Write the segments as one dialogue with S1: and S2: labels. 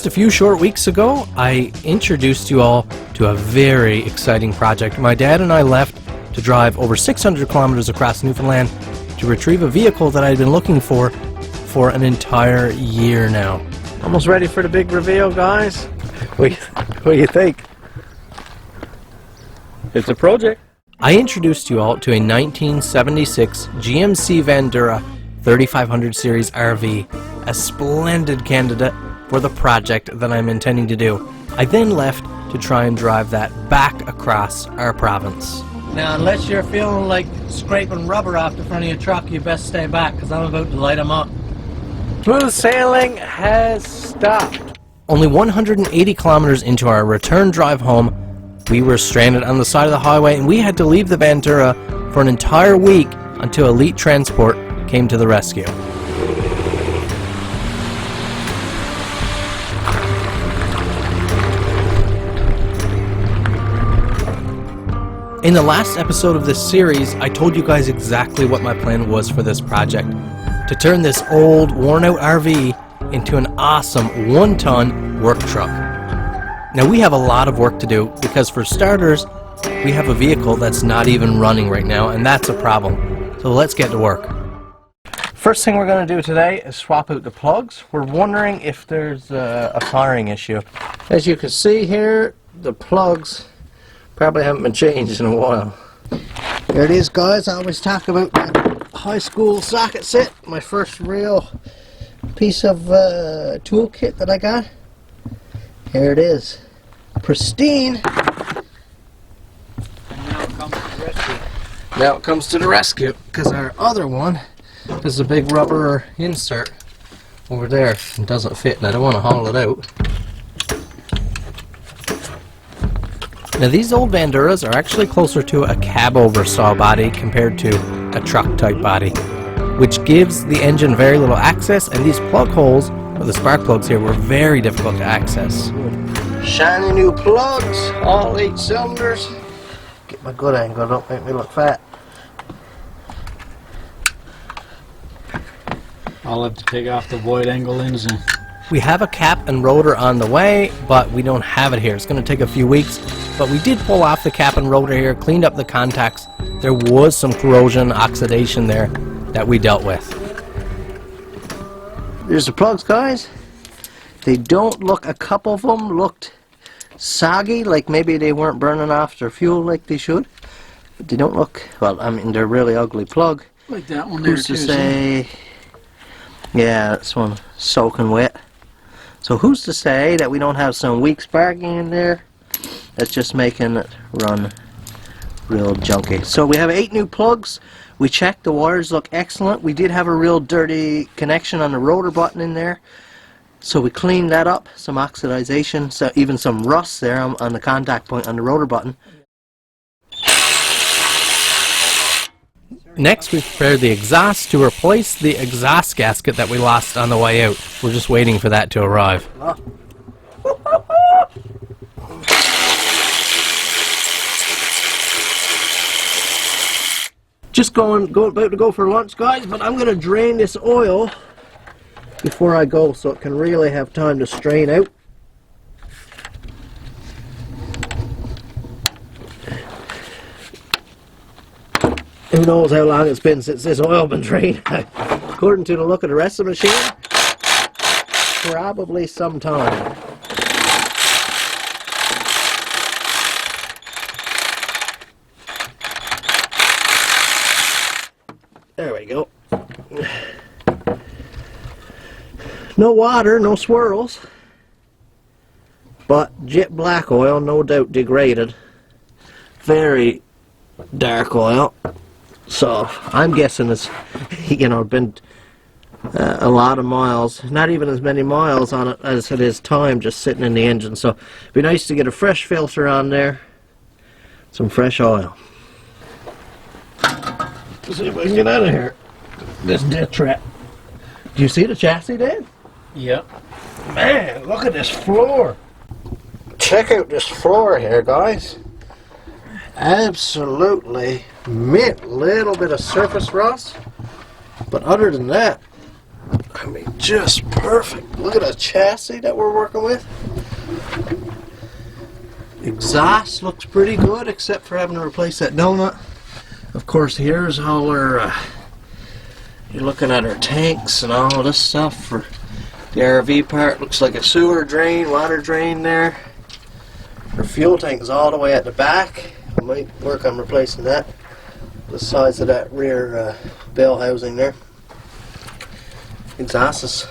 S1: Just a few short weeks ago, I introduced you all to a very exciting project. My dad and I left to drive over 600 kilometers across Newfoundland to retrieve a vehicle that I'd been looking for an entire year now.
S2: Almost ready for the big reveal, guys? What do you think? It's a project.
S1: I introduced you all to a 1976 GMC Vandura 3500 series RV, a splendid candidate for the project that I'm intending to do. I then left to try and drive that back across our province.
S3: Now, unless you're feeling like scraping rubber off the front of your truck, you best stay back, because I'm about to light them up.
S2: Smooth sailing has stopped.
S1: Only 180 kilometers into our return drive home, we were stranded on the side of the highway, and we had to leave the Vandura for an entire week until Elite Transport came to the rescue. In the last episode of this series, I told you guys exactly what my plan was for this project. To turn this old, worn-out RV into an awesome 1-ton work truck. Now we have a lot of work to do because, for starters, we have a vehicle that's not even running right now, and that's a problem. So let's get to work.
S2: First thing we're going to do today is swap out the plugs. We're wondering if there's a firing issue. As you can see here, the plugs probably haven't been changed in a while. Here it is, guys. I always talk about that high school socket set. My first real piece of toolkit that I got. Here it is. Pristine. Now it comes to the rescue, because our other one is a big rubber insert over there. It doesn't fit, and I don't want to haul it out.
S1: Now these old Vanduras are actually closer to a cab-over saw body compared to a truck-type body, which gives the engine very little access, and these plug holes, or the spark plugs here, were very difficult to access.
S2: Shiny new plugs, all 8 cylinders. Get my good angle, don't make me look fat.
S4: I'll have to take off the void angle lens.
S1: We have a cap and rotor on the way, but we don't have it here. It's going to take a few weeks, but we did pull off the cap and rotor here, cleaned up the contacts. There was some corrosion, oxidation there that we dealt with.
S2: There's the plugs, guys. They don't look, a couple of them looked soggy, like maybe they weren't burning off their fuel like they should. But they don't look, well, I mean, they're a really ugly plug.
S4: Like that one there.
S2: Who's to say? Yeah, this one soaking wet. So who's to say that we don't have some weak sparking in there that's just making it run real junky. So we have 8 new plugs. We checked, the wires look excellent. We did have a real dirty connection on the rotor button in there. So we cleaned that up, some oxidization, so even some rust there on the contact point on the rotor button.
S1: Next, we prepared the exhaust to replace the exhaust gasket that we lost on the way out. We're just waiting for that to arrive.
S2: Just about to go for lunch, guys, but I'm going to drain this oil before I go so it can really have time to strain out. Who knows how long it's been since this oil been drained. According to the look of the rest of the machine, probably some time. There we go. No water, no swirls, but jet black oil, no doubt degraded. Very dark oil. So I'm guessing it's, been a lot of miles, not even as many miles on it as it is time just sitting in the engine. So it'd be nice to get a fresh filter on there, some fresh oil. Let's see if we can get out of here. This death trap. Do you see the chassis, Dad?
S4: Yep.
S2: Man, look at this floor. Check out this floor here, guys. Absolutely mint. Little bit of surface rust, but other than that, I mean, just perfect. Look at the chassis that we're working with. Exhaust looks pretty good, except for having to replace that donut. Of course, here's how we're you're looking at our tanks and all this stuff for the RV part. Looks like a sewer drain, water drain there. Our fuel tank is all the way at the back. I might work on replacing that. The size of that rear bell housing there. Exhaust is.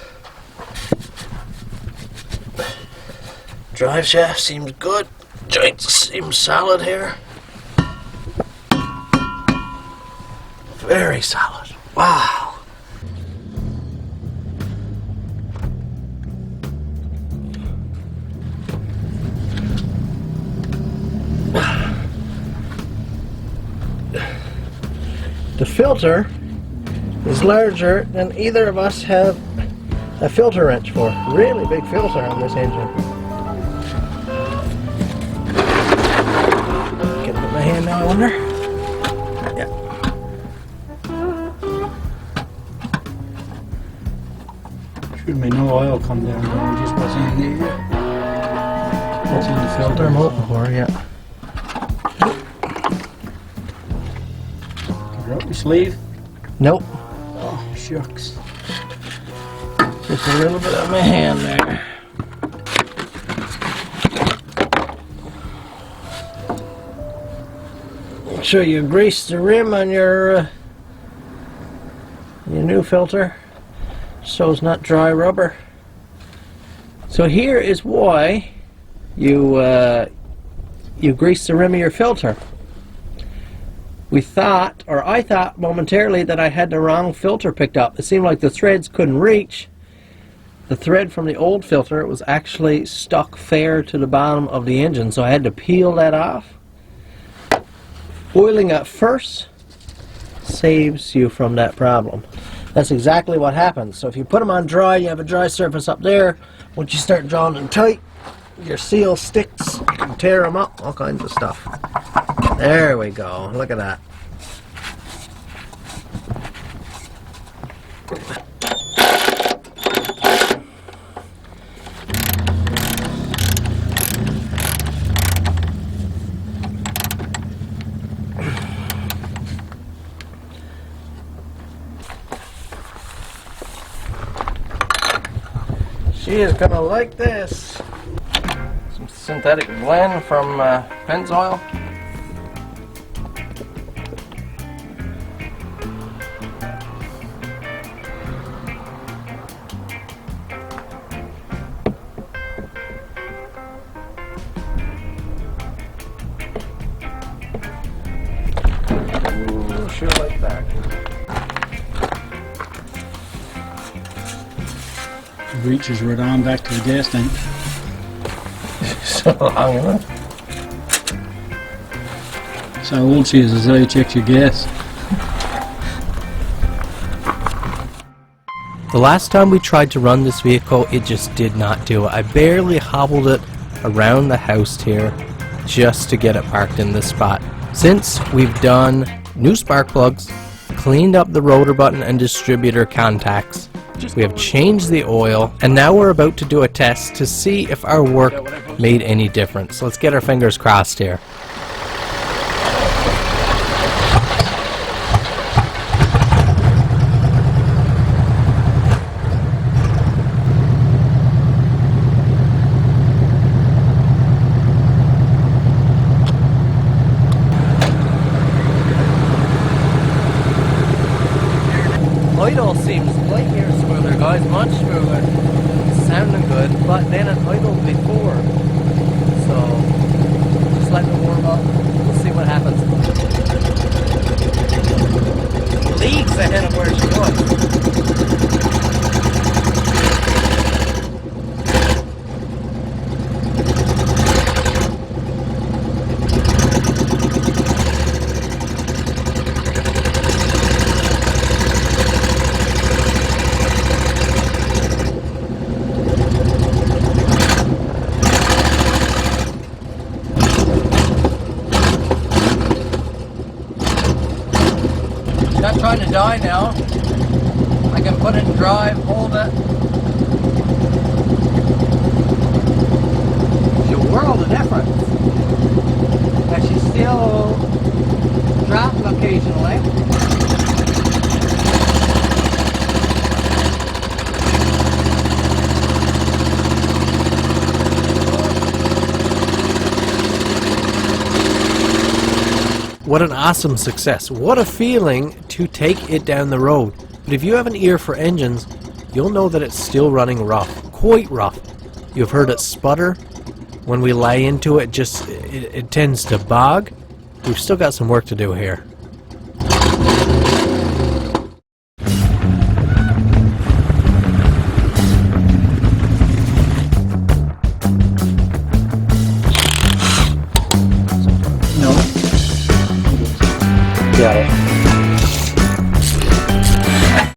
S2: Drive shaft seems good. Joints seem solid here. Very solid. Wow. The filter is larger than either of us have a filter wrench for. Really big filter on this engine. Can I put my hand now, I wonder? Yeah.
S4: Should be no oil come down there, just what's in there. What's in the
S2: Filter
S4: filter?
S2: I'm hoping for, yeah.
S4: Drop your sleeve.
S2: Nope.
S4: Oh, shucks.
S2: Just a little bit of my hand there. Make sure you grease the rim on your new filter so it's not dry rubber. So here is why you grease the rim of your filter. We thought, or I thought momentarily, that I had the wrong filter picked up. It seemed like the threads couldn't reach the thread from the old filter. It was actually stuck fair to the bottom of the engine, so I had to peel that off. Oiling at first saves you from that problem. That's exactly what happens. So if you put them on dry, you have a dry surface up there. Once you start drawing them tight, your seal sticks, you can tear them up, all kinds of stuff. There we go, look at that. She is gonna like this. Some synthetic blend from Pennzoil. Ooh, she'll like that.
S4: Reaches right on back to the gas tank.
S2: So long, isn't it?
S4: So old she is how you check your gas.
S1: The last time we tried to run this vehicle, it just did not do it. I barely hobbled it around the house here just to get it parked in this spot. Since we've done new spark plugs, cleaned up the rotor button and distributor contacts, we have changed the oil, and now we're about to do a test to see if our work made any difference. Let's get our fingers crossed here. Idle seems light years smoother, guys, much smoother. Sounding good, but then it idled before. So, just let it warm up. We'll see what happens. Leagues ahead of where she was. Not trying to die now. I
S3: I can put it in drive, hold it. It's a world of difference. And she's still dropping occasionally.
S1: What an awesome success. What a feeling to take it down the road. But if you have an ear for engines, you'll know that it's still running rough. Quite rough. You've heard it sputter. When we lay into it, it tends to bog. We've still got some work to do here.
S4: No. Got it.